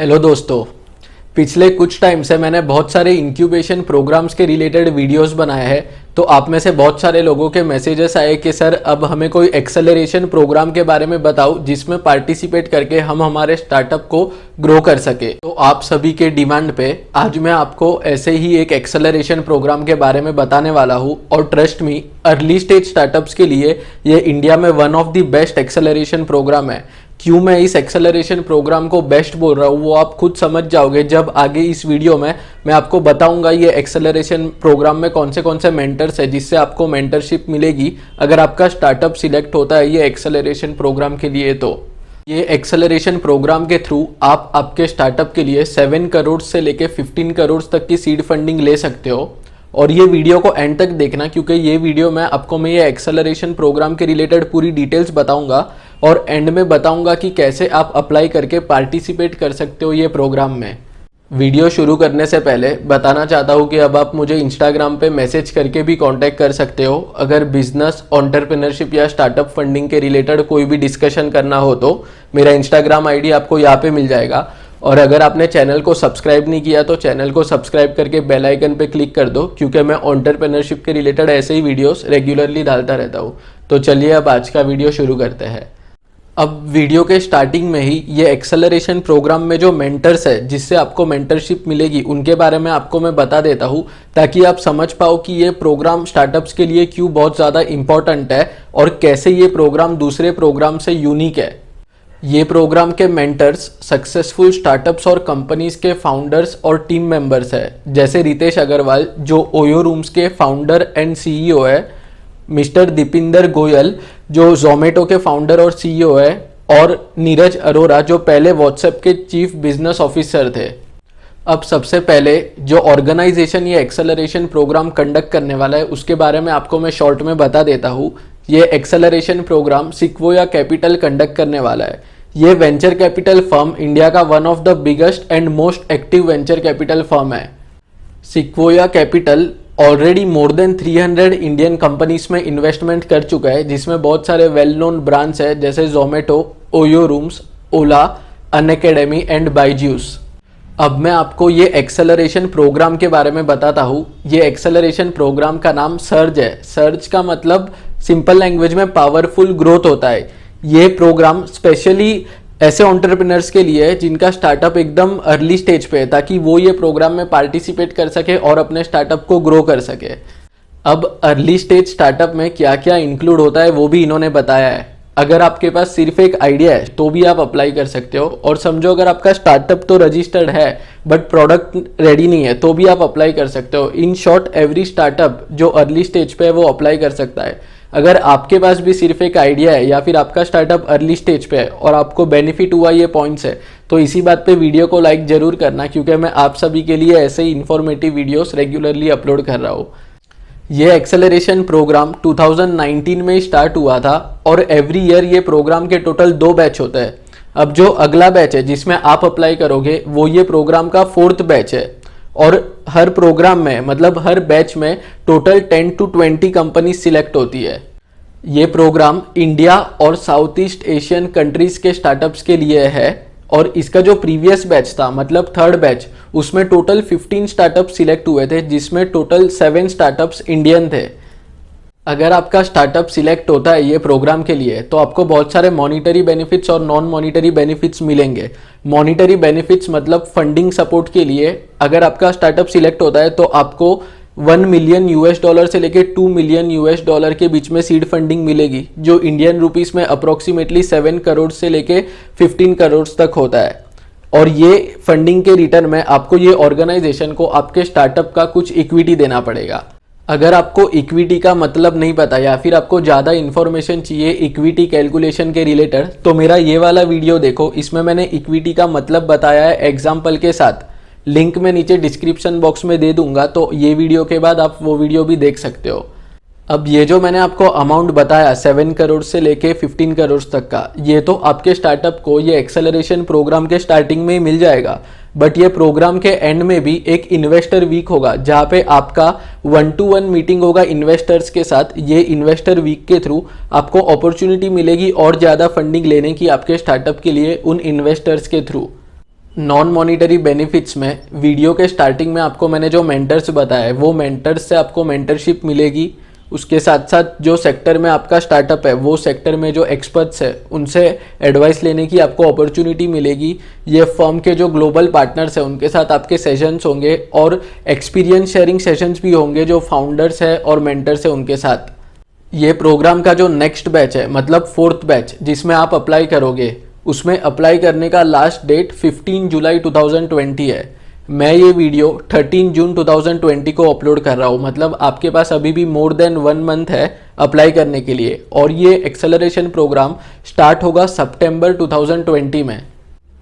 Hello दोस्तों, पिछले कुछ टाइम से मैंने बहुत सारे इंक्यूबेशन प्रोग्राम्स के रिलेटेड वीडियोस बनाए हैं। तो आप में से बहुत सारे लोगों के मैसेजेस आए कि सर अब हमें कोई एक्सेलरेशन प्रोग्राम के बारे में बताओ जिसमें पार्टिसिपेट करके हम हमारे स्टार्टअप को ग्रो कर सके। तो आप सभी के डिमांड पे आज मैं आपको ऐसे ही एक एक्सेलरेशन प्रोग्राम के बारे में बताने वाला हूँ। और trust me, early stage startups के लिए ये इंडिया में one of the best acceleration programme है। क्यों मैं इस एक्सेलरेशन प्रोग्राम को बेस्ट बोल रहा हूँ वो आप खुद समझ जाओगे जब आगे इस वीडियो में मैं आपको बताऊंगा ये एक्सेलरेशन प्रोग्राम में कौन से मेंटर्स है जिससे आपको मेंटरशिप मिलेगी अगर आपका स्टार्टअप सिलेक्ट होता है ये एक्सेलरेशन प्रोग्राम के लिए। तो ये एक्सेलरेशन प्रोग्राम के थ्रू आप आपके स्टार्टअप के लिए 7 करोड़ से लेके 15 करोड़ तक की सीड फंडिंग ले सकते हो। और ये वीडियो को एंड तक देखना क्योंकि ये वीडियो में आपको मैं ये एक्सेलरेशन प्रोग्राम के रिलेटेड पूरी डिटेल्स बताऊंगा और एंड में बताऊंगा कि कैसे आप अप्लाई करके पार्टिसिपेट कर सकते हो ये प्रोग्राम में। वीडियो शुरू करने से पहले बताना चाहता हूँ कि अब आप मुझे इंस्टाग्राम पे मैसेज करके भी कांटेक्ट कर सकते हो अगर बिजनेस, एंटरप्रेन्योरशिप या स्टार्टअप फंडिंग के रिलेटेड कोई भी डिस्कशन करना हो तो मेरा इंस्टाग्राम आईडी आपको यहाँ पे मिल जाएगा। और अगर आपने चैनल को सब्सक्राइब नहीं किया तो चैनल को सब्सक्राइब करके बेल आइकन पे क्लिक कर दो क्योंकि मैं एंटरप्रेन्योरशिप के रिलेटेड ऐसे ही वीडियोस रेगुलरली डालता रहता हूँ। तो चलिए अब आज का वीडियो शुरू करते हैं। अब वीडियो के स्टार्टिंग में ही ये एक्सेलरेशन प्रोग्राम में जो मेंटर्स है जिससे आपको मेंटरशिप मिलेगी उनके बारे में आपको मैं बता देता हूँ ताकि आप समझ पाओ कि ये प्रोग्राम स्टार्टअप्स के लिए क्यों बहुत ज़्यादा इंपॉर्टेंट है और कैसे ये प्रोग्राम दूसरे प्रोग्राम से यूनिक है। ये प्रोग्राम के मेंटर्स सक्सेसफुल स्टार्टअप्स और कंपनीज के फाउंडर्स और टीम मेंबर्स है, जैसे रितेश अग्रवाल जो ओयो रूम्स के फाउंडर एंड सीईओ है, मिस्टर दीपिंदर गोयल जो जोमेटो के फाउंडर और सीईओ है, और नीरज अरोरा जो पहले व्हाट्सएप के चीफ बिजनेस ऑफिसर थे। अब सबसे पहले जो ऑर्गेनाइजेशन ये एक्सेलरेशन प्रोग्राम कंडक्ट करने वाला है उसके बारे में आपको मैं शॉर्ट में बता देता हूँ। ये acceleration programme Sequoia capital conduct करने वाला है। ये वेंचर कैपिटल फर्म इंडिया का one of the biggest and most active venture capital firm है। Sequoia capital already more than 300 Indian companies में इन्वेस्टमेंट कर चुका है जिसमें बहुत सारे वेल नोन ब्रांड्स है जैसे Zomato, OYO rooms, Ola, Unacademy and Byju's. अब मैं आपको ये एक्सेलरेशन प्रोग्राम के बारे में बताता हूँ। ये एक्सेलरेशन प्रोग्राम का नाम सर्ज है। सर्ज का मतलब सिंपल लैंग्वेज में पावरफुल ग्रोथ होता है। ये प्रोग्राम स्पेशली ऐसे एंटरप्रेन्योर्स के लिए है जिनका स्टार्टअप एकदम अर्ली स्टेज पे है ताकि वो ये प्रोग्राम में पार्टिसिपेट कर सके और अपने स्टार्टअप को ग्रो कर सके। अब अर्ली स्टेज स्टार्टअप में क्या क्या इंक्लूड होता है वो भी इन्होंने बताया है। अगर आपके पास सिर्फ एक आइडिया है तो भी आप अप्लाई कर सकते हो। और समझो अगर आपका स्टार्टअप तो रजिस्टर्ड है बट प्रोडक्ट रेडी नहीं है तो भी आप अप्लाई कर सकते हो। इन शॉर्ट एवरी स्टार्टअप जो अर्ली स्टेज पे है वो अप्लाई कर सकता है। अगर आपके पास भी सिर्फ एक आइडिया है या फिर आपका स्टार्टअप अर्ली स्टेज पे है और आपको बेनिफिट हुआ ये पॉइंट्स है तो इसी बात पे वीडियो को लाइक जरूर करना क्योंकि मैं आप सभी के लिए ऐसे ही इन्फॉर्मेटिव वीडियोस रेगुलरली अपलोड कर रहा हूँ। ये एक्सेलरेशन प्रोग्राम 2019 में स्टार्ट हुआ था और एवरी ईयर ये प्रोग्राम के टोटल 2 बैच होते हैं। अब जो अगला बैच है जिसमें आप अप्लाई करोगे वो ये प्रोग्राम का 4th बैच है। और हर प्रोग्राम में मतलब हर बैच में टोटल 10 to 20 कंपनी सिलेक्ट होती है। ये प्रोग्राम इंडिया और साउथ ईस्ट एशियन कंट्रीज के स्टार्टअप्स के लिए है। और इसका जो प्रीवियस बैच था मतलब 3rd बैच उसमें टोटल 15 स्टार्टअप सिलेक्ट हुए थे जिसमें टोटल 7 स्टार्टअप्स इंडियन थे। अगर आपका स्टार्टअप सिलेक्ट होता है ये प्रोग्राम के लिए तो आपको बहुत सारे मॉनिटरी बेनिफिट्स और नॉन मॉनिटरी बेनिफिट्स मिलेंगे। मॉनिटरी बेनिफिट्स मतलब फंडिंग सपोर्ट के लिए अगर आपका स्टार्टअप सिलेक्ट होता है तो आपको $1 मिलियन से लेके $2 मिलियन के बीच में सीड फंडिंग मिलेगी जो इंडियन रुपीस में अप्रोक्सीमेटली 7 करोड़ से लेके 15 करोड़ तक होता है। और ये फंडिंग के रिटर्न में आपको ये ऑर्गेनाइजेशन को आपके स्टार्टअप का कुछ इक्विटी देना पड़ेगा। अगर आपको इक्विटी का मतलब नहीं पता या फिर आपको ज़्यादा इन्फॉर्मेशन चाहिए इक्विटी कैलकुलेशन के रिलेटेड तो मेरा ये वाला वीडियो देखो। इसमें मैंने इक्विटी का मतलब बताया है एग्जाम्पल के साथ। लिंक मैं नीचे डिस्क्रिप्शन बॉक्स में दे दूंगा तो ये वीडियो के बाद आप वो वीडियो भी देख सकते हो। अब ये जो मैंने आपको अमाउंट बताया 7 करोड़ से लेके 15 करोड़ तक का ये तो आपके स्टार्टअप को ये एक्सेलरेशन प्रोग्राम के स्टार्टिंग में ही मिल जाएगा। बट ये प्रोग्राम के एंड में भी एक इन्वेस्टर वीक होगा जहाँ पे आपका 1-to-1 मीटिंग होगा इन्वेस्टर्स के साथ। ये इन्वेस्टर वीक के थ्रू आपको अपॉर्चुनिटी मिलेगी और ज़्यादा फंडिंग लेने की आपके स्टार्टअप के लिए उन इन्वेस्टर्स के थ्रू। नॉन मॉनिटरी बेनिफिट्स में वीडियो के स्टार्टिंग में आपको मैंने जो मेंटर्स बताया है वो मेंटर्स से आपको मेंटरशिप मिलेगी। उसके साथ साथ जो सेक्टर में आपका स्टार्टअप है वो सेक्टर में जो एक्सपर्ट्स है उनसे एडवाइस लेने की आपको अपॉर्चुनिटी मिलेगी। ये फर्म के जो ग्लोबल पार्टनर्स हैं उनके साथ आपके सेशंस होंगे और एक्सपीरियंस शेयरिंग सेशंस भी होंगे जो फाउंडर्स है और मेंटर्स है उनके साथ। ये प्रोग्राम का जो नेक्स्ट बैच है मतलब 4th बैच जिसमें आप अप्लाई करोगे, उसमें अप्लाई करने का लास्ट डेट 15 जुलाई 2020 है। मैं ये वीडियो 13 जून 2020 को अपलोड कर रहा हूँ, मतलब आपके पास अभी भी मोर देन 1 मंथ है अप्लाई करने के लिए। और ये एक्सेलरेशन प्रोग्राम स्टार्ट होगा सितंबर 2020 में।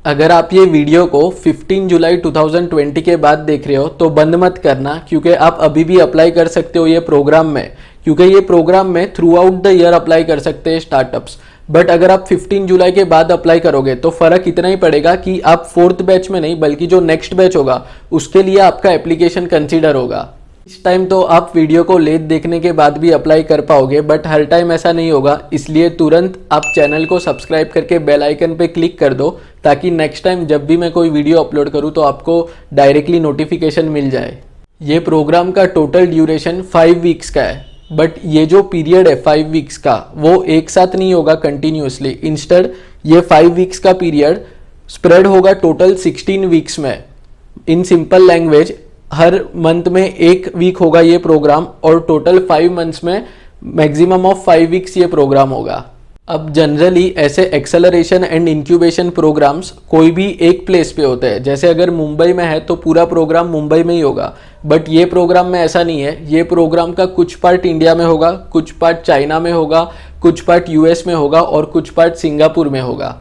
अगर आप ये वीडियो को 15 जुलाई 2020 के बाद देख रहे हो तो बंद मत करना, क्योंकि आप अभी भी अप्लाई कर सकते हो ये प्रोग्राम में, क्योंकि ये प्रोग्राम में through out the year apply कर सकते हैं स्टार्टअप्स। बट अगर आप 15 जुलाई के बाद अप्लाई करोगे तो फर्क इतना ही पड़ेगा कि आप 4th बैच में नहीं बल्कि जो नेक्स्ट बैच होगा उसके लिए आपका एप्लीकेशन कंसीडर होगा। इस टाइम तो आप वीडियो को लेट देखने के बाद भी अप्लाई कर पाओगे, बट हर टाइम ऐसा नहीं होगा, इसलिए तुरंत आप चैनल को सब्सक्राइब करके बेल आइकन पे क्लिक कर दो ताकि नेक्स्ट टाइम जब भी मैं कोई वीडियो अपलोड करूँ तो आपको डायरेक्टली नोटिफिकेशन मिल जाए। ये प्रोग्राम का टोटल ड्यूरेशन 5 वीक्स का है, बट ये जो पीरियड है 5 वीक्स का वो एक साथ नहीं होगा कंटिन्यूसली। इंस्टेड ये 5 वीक्स का पीरियड स्प्रेड होगा टोटल 16 वीक्स में। In simple language her month में 1 वीक होगा ये प्रोग्राम और टोटल 5 मंथ्स में मैक्सिमम ऑफ 5 वीक्स ये प्रोग्राम होगा। अब जनरली ऐसे एक्सेलरेशन एंड इंक्यूबेशन प्रोग्राम्स कोई भी एक प्लेस पे होते हैं, जैसे अगर मुंबई में है तो पूरा प्रोग्राम मुंबई में ही होगा, बट ये प्रोग्राम में ऐसा नहीं है। ये प्रोग्राम का कुछ पार्ट इंडिया में होगा, कुछ पार्ट चाइना में होगा, कुछ पार्ट यूएस में होगा और कुछ पार्ट सिंगापुर में होगा।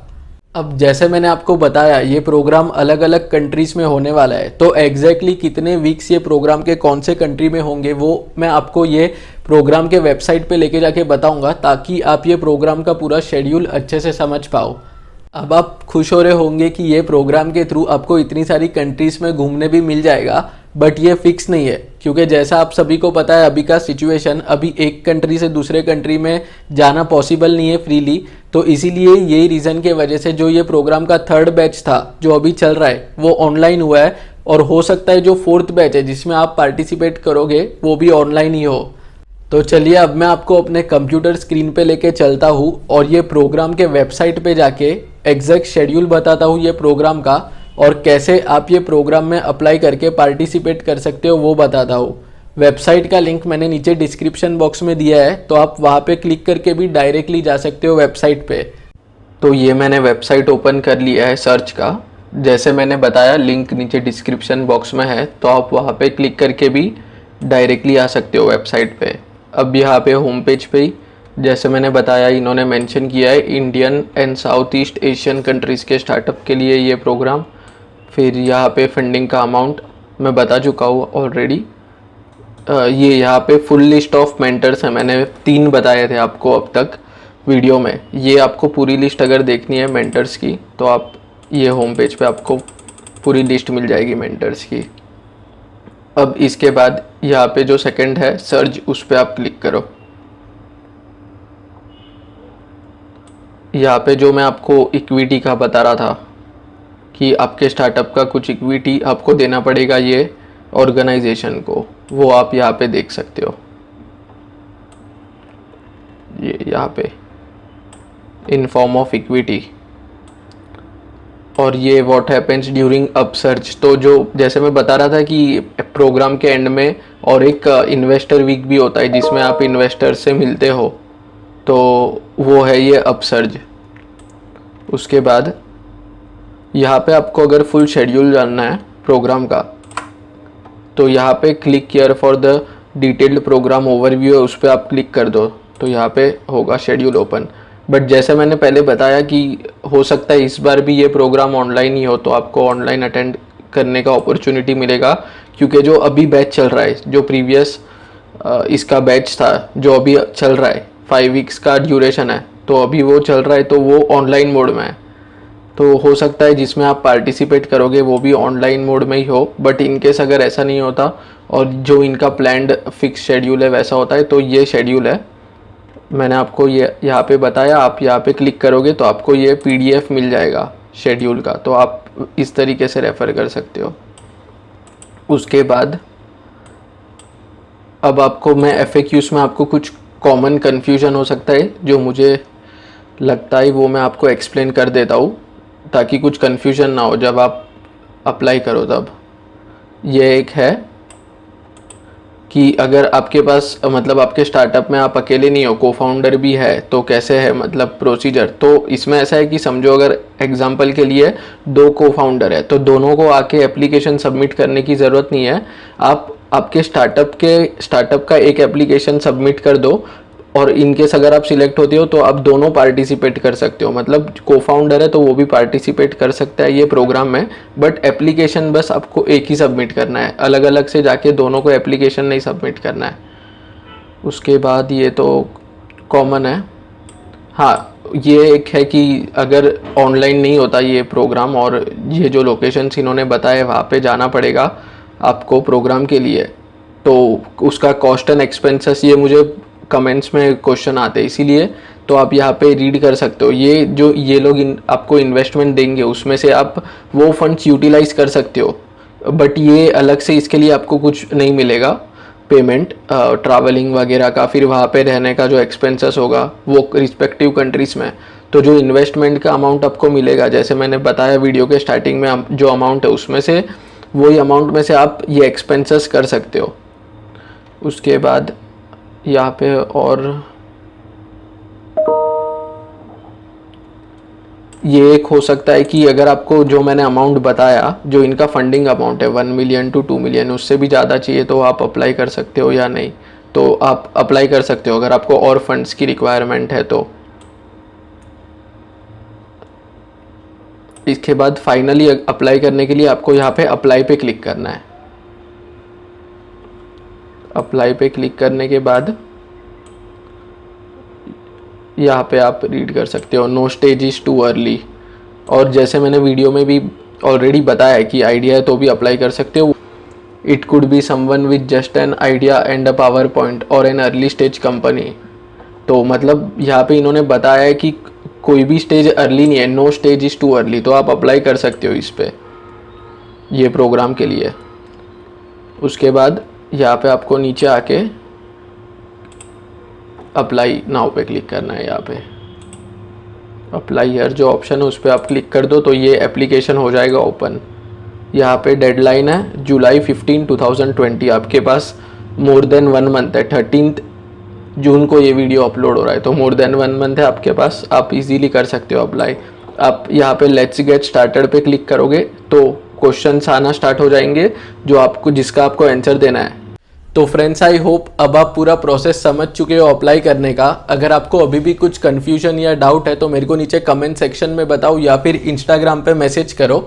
अब जैसे मैंने आपको बताया ये प्रोग्राम अलग अलग कंट्रीज में होने वाला है, तो एग्जैक्टली कितने वीक्स ये प्रोग्राम के कौन से कंट्री में होंगे वो मैं आपको ये प्रोग्राम के वेबसाइट पे लेके जाके बताऊंगा, ताकि आप ये प्रोग्राम का पूरा शेड्यूल अच्छे से समझ पाओ। अब आप खुश हो रहे होंगे कि ये प्रोग्राम के थ्रू आपको इतनी सारी कंट्रीज में घूमने भी मिल जाएगा, बट ये फिक्स नहीं है, क्योंकि जैसा आप सभी को पता है अभी का सिचुएशन, अभी एक कंट्री से दूसरे कंट्री में जाना पॉसिबल नहीं है फ्रीली। तो इसीलिए यही रीज़न के वजह से जो ये प्रोग्राम का 3rd बैच था जो अभी चल रहा है वो ऑनलाइन हुआ है, और हो सकता है जो 4th बैच है जिसमें आप पार्टिसिपेट करोगे वो भी ऑनलाइन ही हो। तो चलिए अब मैं आपको अपने कंप्यूटर स्क्रीन पे लेके चलता हूँ और ये प्रोग्राम के वेबसाइट पे जाके एग्जैक्ट शेड्यूल बताता हूँ ये प्रोग्राम का, और कैसे आप ये प्रोग्राम में अप्लाई करके पार्टिसिपेट कर सकते हो वो बताता हूँ। वेबसाइट का लिंक मैंने नीचे डिस्क्रिप्शन बॉक्स में दिया है, तो आप वहाँ पे क्लिक करके भी डायरेक्टली जा सकते हो वेबसाइट पे। तो ये मैंने वेबसाइट ओपन कर लिया है सर्च का, जैसे मैंने बताया लिंक नीचे डिस्क्रिप्शन बॉक्स में है, तो आप वहाँ पे क्लिक करके भी डायरेक्टली आ सकते हो वेबसाइट पे। अब यहाँ पे होम पेज पे ही जैसे मैंने बताया इन्होंने मेंशन किया है Indian and south east Asian countries के स्टार्टअप के लिए ये प्रोग्राम। फिर यहाँ पे फंडिंग का अमाउंट मैं बता चुका हूँ ऑलरेडी। ये यहाँ पे फुल लिस्ट ऑफ मेंटर्स हैं, मैंने 3 बताए थे आपको अब तक वीडियो में। ये आपको पूरी लिस्ट अगर देखनी है मेंटर्स की तो आप ये होम पेज पे आपको पूरी लिस्ट मिल जाएगी मेंटर्स की। अब इसके बाद यहाँ पे जो सेकंड है सर्च, उस पर आप क्लिक करो। यहाँ पे जो मैं आपको इक्विटी का बता रहा था कि आपके स्टार्टअप का कुछ इक्विटी आपको देना पड़ेगा ये ऑर्गेनाइजेशन को, वो आप यहाँ पे देख सकते हो। ये यहाँ पे इन फॉर्म ऑफ इक्विटी, और ये व्हाट हैपेंस ड्यूरिंग अपसर्ज। तो जो जैसे मैं बता रहा था कि प्रोग्राम के एंड में और एक इन्वेस्टर वीक भी होता है जिसमें आप इन्वेस्टर से मिलते हो, तो वो है ये अपसर्ज। उसके बाद यहाँ पे आपको अगर फुल शेड्यूल जानना है प्रोग्राम का तो यहाँ पे click here for the detailed programme overview है, उस पर आप क्लिक कर दो तो यहाँ पे होगा शेड्यूल ओपन। बट जैसे मैंने पहले बताया कि हो सकता है इस बार भी ये प्रोग्राम ऑनलाइन ही हो, तो आपको ऑनलाइन अटेंड करने का अपॉर्चुनिटी मिलेगा, क्योंकि जो अभी बैच चल रहा है, जो प्रीवियस इसका बैच था जो अभी चल रहा है 5 वीक्स का ड्यूरेशन है, तो अभी वो चल रहा है, तो वो ऑनलाइन मोड में है। तो हो सकता है जिसमें आप पार्टिसिपेट करोगे वो भी ऑनलाइन मोड में ही हो। बट इनकेस अगर ऐसा नहीं होता और जो इनका प्लान्ड फिक्स शेड्यूल है वैसा होता है, तो ये शेड्यूल है मैंने आपको ये यहाँ पे बताया। आप यहाँ पे क्लिक करोगे तो आपको ये PDF मिल जाएगा शेड्यूल का, तो आप इस तरीके से रेफ़र कर सकते हो। उसके बाद अब आपको मैं FAQs में आपको कुछ कॉमन कन्फ्यूजन हो सकता है जो मुझे लगता है वो मैं आपको एक्सप्लेन कर देता हूँ ताकि कुछ कन्फ्यूजन ना हो जब आप अप्लाई करो तब। ये एक है कि अगर आपके पास मतलब आपके स्टार्टअप में आप अकेले नहीं हो, को फाउंडर भी है, तो कैसे है मतलब प्रोसीजर। तो इसमें ऐसा है कि समझो अगर एग्जांपल के लिए 2 को फाउंडर है तो दोनों को आके एप्लीकेशन सबमिट करने की ज़रूरत नहीं है। आप आपके स्टार्टअप का एक एप्लीकेशन सबमिट कर दो और इनकेस अगर आप सिलेक्ट होते हो तो आप दोनों पार्टिसिपेट कर सकते हो। मतलब को फाउंडर है तो वो भी पार्टिसिपेट कर सकता है ये प्रोग्राम में, बट एप्लीकेशन बस आपको एक ही सबमिट करना है, अलग अलग से जाके दोनों को एप्लीकेशन नहीं सबमिट करना है। उसके बाद ये तो कॉमन है। हाँ, ये एक है कि अगर ऑनलाइन नहीं होता ये प्रोग्राम और ये जो लोकेशंस इन्होंने बताए वहाँ पे जाना पड़ेगा आपको प्रोग्राम के लिए, तो उसका कॉस्ट एंड एक्सपेंसेस, ये मुझे कमेंट्स में क्वेश्चन आते हैं इसीलिए, तो आप यहाँ पे रीड कर सकते हो। ये जो ये लोग आपको इन्वेस्टमेंट देंगे उसमें से आप वो फंड्स यूटिलाइज कर सकते हो, बट ये अलग से इसके लिए आपको कुछ नहीं मिलेगा पेमेंट ट्रैवलिंग वगैरह का, फिर वहाँ पे रहने का जो एक्सपेंसेस होगा वो रिस्पेक्टिव कंट्रीज़ में। तो जो इन्वेस्टमेंट का अमाउंट आपको मिलेगा जैसे मैंने बताया वीडियो के स्टार्टिंग में, जो अमाउंट है उसमें से वही अमाउंट में से आप ये एक्सपेंसेस कर सकते हो। उसके बाद यहाँ पे और ये एक हो सकता है कि अगर आपको जो मैंने अमाउंट बताया, जो इनका फंडिंग अमाउंट है 1 मिलियन टू 2 मिलियन, उससे भी ज़्यादा चाहिए तो आप अप्लाई कर सकते हो या नहीं, तो आप अप्लाई कर सकते हो अगर आपको और फंड्स की रिक्वायरमेंट है तो। इसके बाद फाइनली अप्लाई करने के लिए आपको यहाँ पे अप्लाई पे क्लिक करना है। अप्लाई पे क्लिक करने के बाद यहाँ पे आप रीड कर सकते हो no stage is too early, और जैसे मैंने वीडियो में भी ऑलरेडी बताया है कि आइडिया है तो भी अप्लाई कर सकते हो। It could be someone with just an idea and a power point और एन अर्ली स्टेज कंपनी। तो मतलब यहाँ पे इन्होंने बताया है कि कोई भी स्टेज अर्ली नहीं है, no stage is too early, तो आप अप्लाई कर सकते हो इस पे, ये प्रोग्राम के लिए। उसके बाद यहाँ पे आपको नीचे आके अप्लाई नाउ पे क्लिक करना है। यहाँ पे अप्लाई हियर जो ऑप्शन है उस पर आप क्लिक कर दो तो ये एप्लीकेशन हो जाएगा ओपन। यहाँ पे डेडलाइन है जुलाई 15, 2020, आपके पास मोर देन 1 मंथ है। 13 जून को ये वीडियो अपलोड हो रहा है तो मोर देन 1 मंथ है आपके पास, आप इजीली कर सकते हो अप्लाई। आप यहाँ पे लेट्स गेट स्टार्टेड पे क्लिक करोगे तो क्वेश्चंस आना स्टार्ट हो जाएंगे जिसका आपको आंसर देना है। तो फ्रेंड्स, आई होप अब आप पूरा प्रोसेस समझ चुके हो अप्लाई करने का। अगर आपको अभी भी कुछ कन्फ्यूजन या डाउट है तो मेरे को नीचे कमेंट सेक्शन में बताओ या फिर इंस्टाग्राम पे मैसेज करो।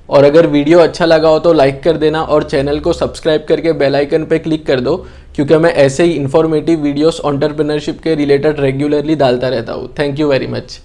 और अगर वीडियो अच्छा लगा हो तो लाइक कर देना और चैनल को सब्सक्राइब करके बेल आइकन पे क्लिक कर दो, क्योंकि मैं ऐसे ही इन्फॉर्मेटिव वीडियोस एंटरप्रेन्योरशिप के रिलेटेड रेगुलरली डालता रहता हूँ। Thank you very much.